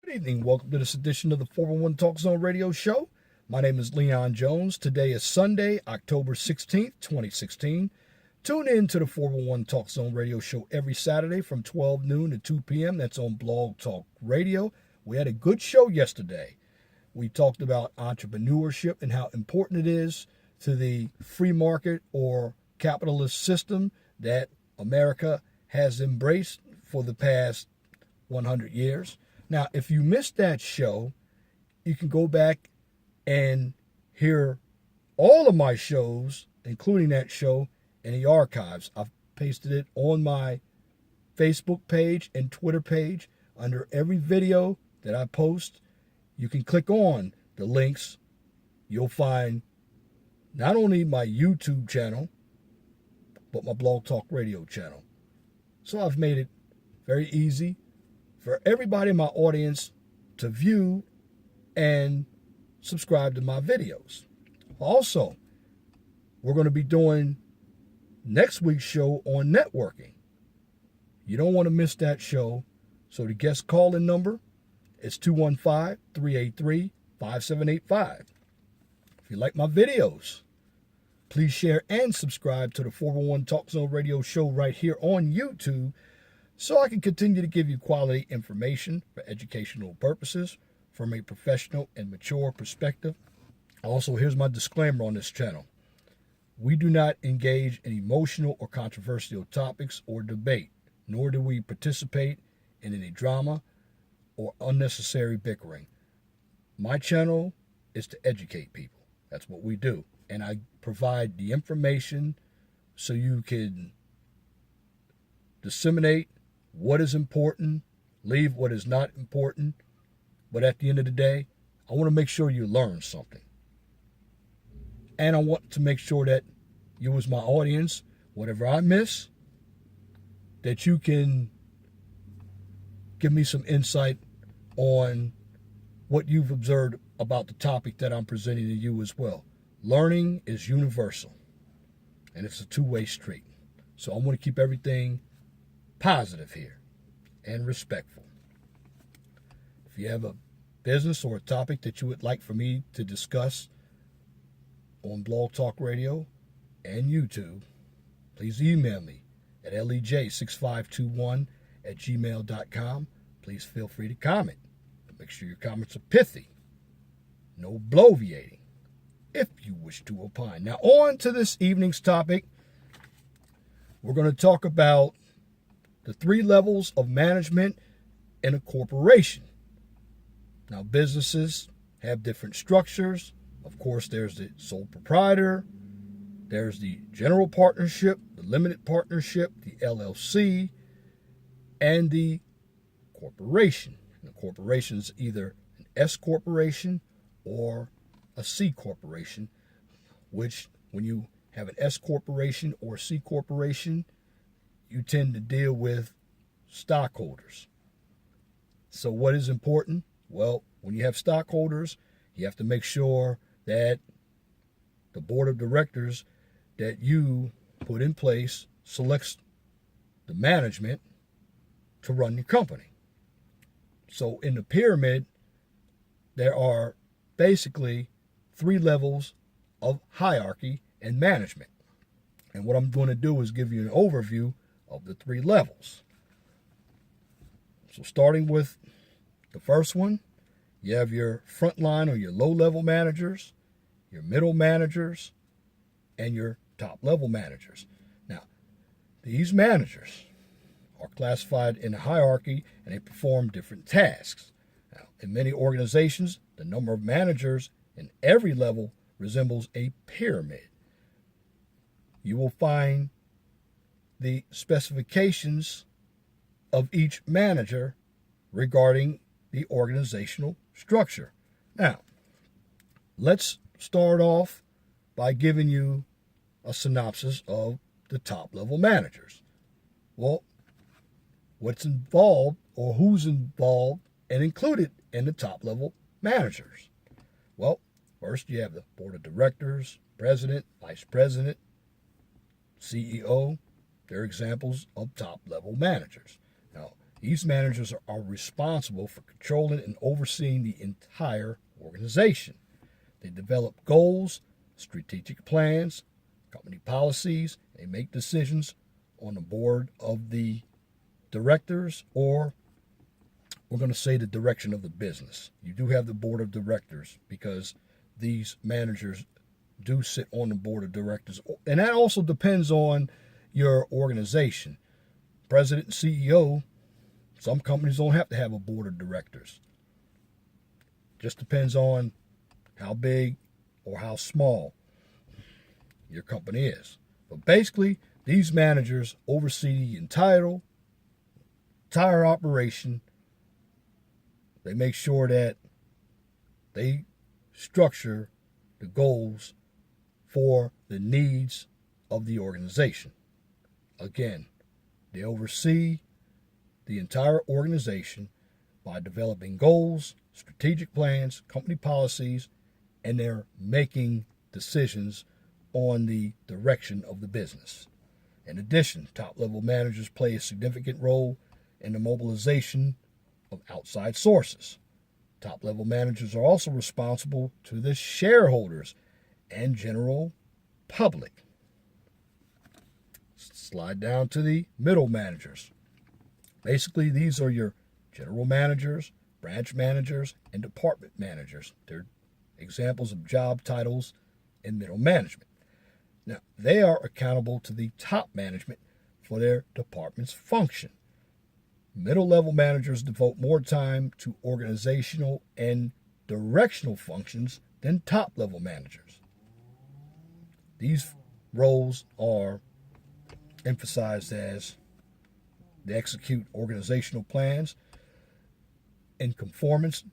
Good evening. Welcome to this edition of the 411 Talk Zone Radio Show. My name is Leon Jones. Today is Sunday, October 16th, 2016. Tune in to the 411 Talk Zone Radio Show every Saturday from 12 noon to 2 p.m. That's on Blog Talk Radio. We had a good show yesterday. We talked about entrepreneurship and how important it is to the free market or capitalist system that America has embraced for the past 100 years. Now, if you missed that show, you can go back and hear all of my shows, including that show, in the archives. I've pasted it on my Facebook page and Twitter page. Under every video that I post, you can click on the links. You'll find not only my YouTube channel, but my Blog Talk Radio channel. So I've made it very easy for everybody in my audience to view and subscribe to my videos. Also, we're going to be doing next week's show on networking. You don't want to miss that show. So the guest call-in number is 215-383-5785. If you like my videos, please share and subscribe to the 411 Talk Zone Radio Show right here on YouTube, so I can continue to give you quality information for educational purposes from a professional and mature perspective. Also, here's my disclaimer on this channel. We do not engage in emotional or controversial topics or debate, nor do we participate in any drama or unnecessary bickering. My channel is to educate people. That's what we do. And I provide the information so you can disseminate what is important, leave what is not important. But at the end of the day, I want to make sure you learn something. And I want to make sure that you as my audience, whatever I miss, that you can give me some insight on what you've observed about the topic that I'm presenting to you as well. Learning is universal, and it's a two-way street. So I want to keep everything positive here and respectful. If you have a business or a topic that you would like for me to discuss on Blog Talk Radio and YouTube, please email me at lej6521@gmail.com. Please feel free to comment. Make sure your comments are pithy. No bloviating, if you wish to opine. Now, on to this evening's topic. We're going to talk about the 3 levels of management in a corporation. Now, businesses have different structures. Of course, there's the sole proprietor, there's the general partnership, the limited partnership, the LLC, and the corporation. And the corporation is either an S corporation or a C corporation, which when you have an S corporation or C corporation, you tend to deal with stockholders. So what is important? Well, when you have stockholders, you have to make sure that the board of directors that you put in place selects the management to run your company. So in the pyramid, there are basically 3 levels of hierarchy and management. And what I'm going to do is give you an overview of the 3 levels. So starting with the first one, you have your frontline or your low-level managers, your middle managers, and your top-level managers. Now, these managers are classified in a hierarchy and they perform different tasks. Now, in many organizations, the number of managers in every level resembles a pyramid. You will find the specifications of each manager regarding the organizational structure. Now, let's start off by giving you a synopsis of the top-level managers. Well, what's involved or who's involved and included in the top-level managers? Well, first you have the board of directors, president, vice president, CEO. They're examples of top-level managers. Now, These managers are responsible for controlling and overseeing the entire organization. They develop goals, strategic plans, company policies. They make decisions on the board of the directors, or we're going to say the direction of the business. You do have the board of directors because these managers do sit on the board of directors. And that also depends on your organization. President and CEO, some companies don't have to have a board of directors. Just depends on how big or how small your company is. But basically, these managers oversee the entire operation. They make sure that they structure the goals for the needs of the organization. Again, they oversee the entire organization by developing goals, strategic plans, company policies, and they're making decisions on the direction of the business. In addition, top-level managers play a significant role in the mobilization of outside sources. Top-level managers are also responsible to the shareholders and general public. Slide down to the middle managers. Basically, these are your general managers, branch managers, and department managers. They're examples of job titles in middle management. Now, they are accountable to the top management for their department's function. Middle-level managers devote more time to organizational and directional functions than top-level managers. These roles are emphasized as they execute organizational plans in conformance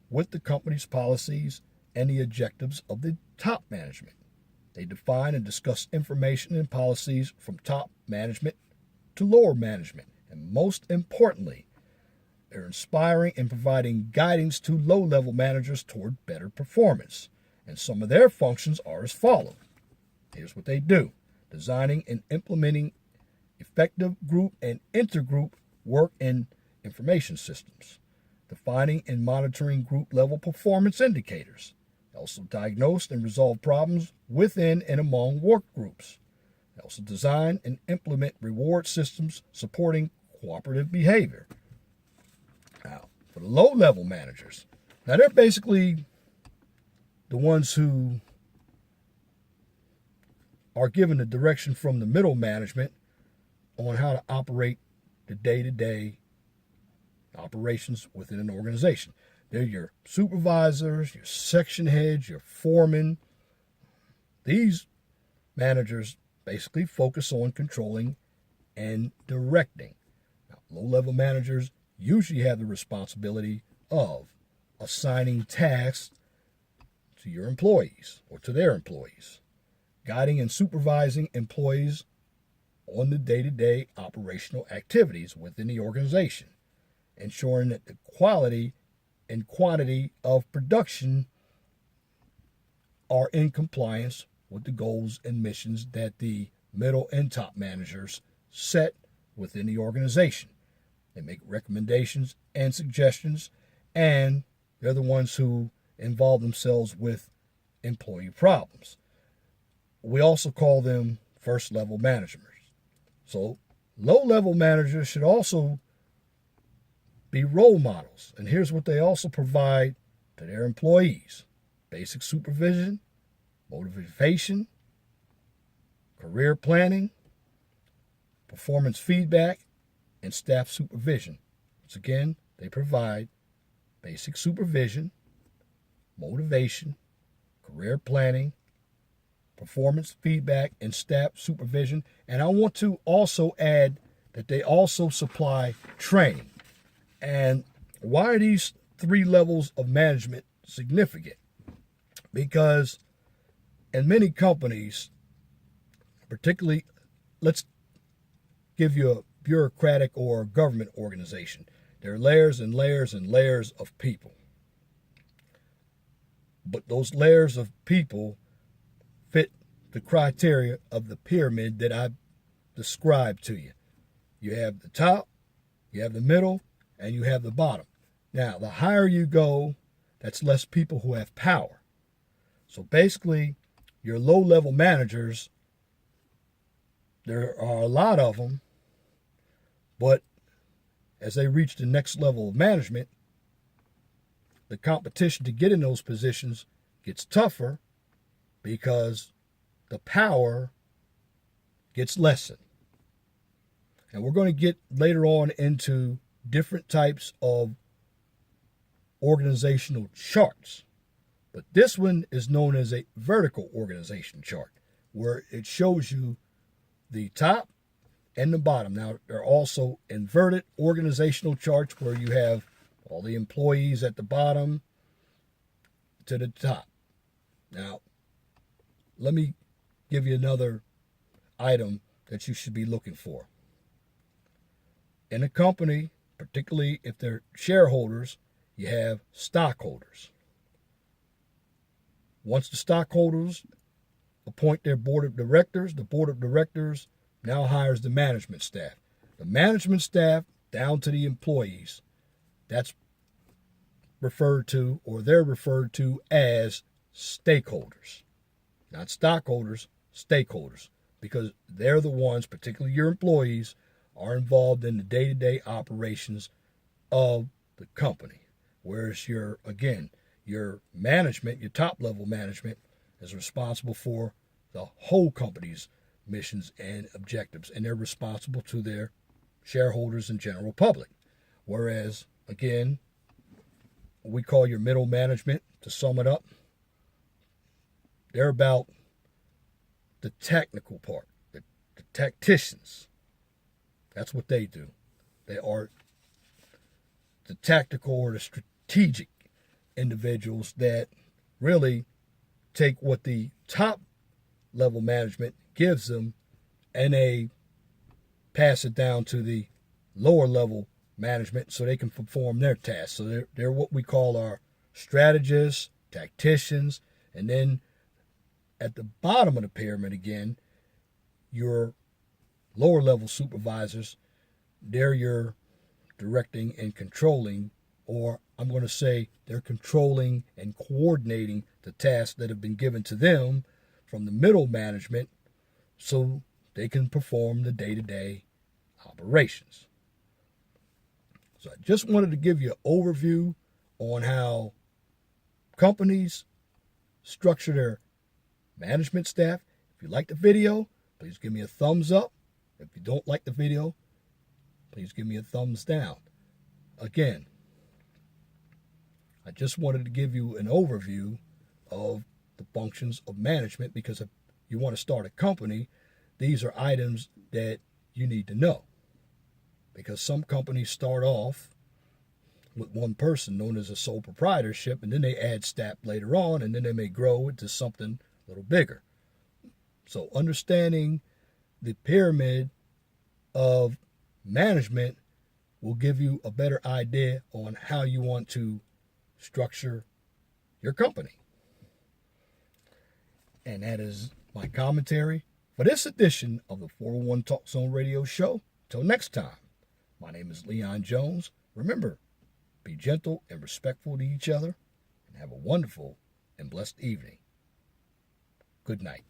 with the company's policies and the objectives of the top management. They define and discuss information and policies from top management to lower management. And most importantly, they're inspiring and providing guidance to low-level managers toward better performance. And some of their functions are as follows. Here's what they do. Designing and implementing effective group and intergroup work in information systems. Defining and monitoring group-level performance indicators. They also diagnose and resolve problems within and among work groups. They also design and implement reward systems supporting cooperative behavior. Now, for the low-level managers, now they're basically the ones who are given the direction from the middle management on how to operate the day-to-day operations within an organization. They're your supervisors, your section heads, your foremen. These managers basically focus on controlling and directing. Now, low-level managers usually have the responsibility of assigning tasks to your employees or to their employees, guiding and supervising employees on the day-to-day operational activities within the organization, ensuring that the quality and quantity of production are in compliance with the goals and missions that the middle and top managers set within the organization. They make recommendations and suggestions, and they're the ones who involve themselves with employee problems. We also call them first-level managers. So low-level managers should also be role models. And here's what they also provide to their employees. Basic supervision, motivation, career planning, performance feedback, and staff supervision. Once again, they provide basic supervision, motivation, career planning, performance feedback, and staff supervision. And I want to also add that they also supply training. And why are these three levels of management significant? Because in many companies, particularly, let's give you a bureaucratic or government organization. There are layers and layers and layers of people. But those layers of people fit the criteria of the pyramid that I described to you. You have the top, You have the middle and you have the bottom. Now, the higher you go, that's less people who have power. So basically, your low-level managers, there are a lot of them, but as they reach the next level of management, the competition to get in those positions gets tougher because the power gets lessened. And we're going to get later on into different types of organizational charts. But this one is known as a vertical organization chart, where it shows you the top and the bottom. Now, there are also inverted organizational charts where you have all the employees at the bottom to the top. Now, let me give you another item that you should be looking for. In a company, particularly if they're shareholders, you have stockholders. Once the stockholders appoint their board of directors, the board of directors now hires the management staff. The management staff, down to the employees, that's referred to, or they're referred to as stakeholders. Not stockholders, stakeholders, because they're the ones, particularly your employees, are involved in the day-to-day operations of the company. Whereas your management, your top-level management, is responsible for the whole company's missions and objectives, and they're responsible to their shareholders and general public. Whereas, again, we call your middle management, to sum it up, they're about the technical part, the tacticians. That's what they do. They are the tactical or the strategic individuals that really take what the top level management gives them and they pass it down to the lower level management so they can perform their tasks. So they're what we call our strategists, tacticians, and then at the bottom of the pyramid again, your lower level supervisors, they're your directing and controlling, or I'm going to say they're controlling and coordinating the tasks that have been given to them from the middle management so they can perform the day-to-day operations. So I just wanted to give you an overview on how companies structure their management staff. If you like the video, please give me a thumbs up. If you don't like the video, please give me a thumbs down. Again, I just wanted to give you an overview of the functions of management, because if you want to start a company, these are items that you need to know. Because some companies start off with one person known as a sole proprietorship, and then they add staff later on, and then they may grow into something a little bigger. So understanding the pyramid of management will give you a better idea on how you want to structure your company. And that is my commentary for this edition of the 401 Talk Zone Radio Show. Till next time, my name is Leon Jones. Remember, be gentle and respectful to each other, and have a wonderful and blessed evening. Good night.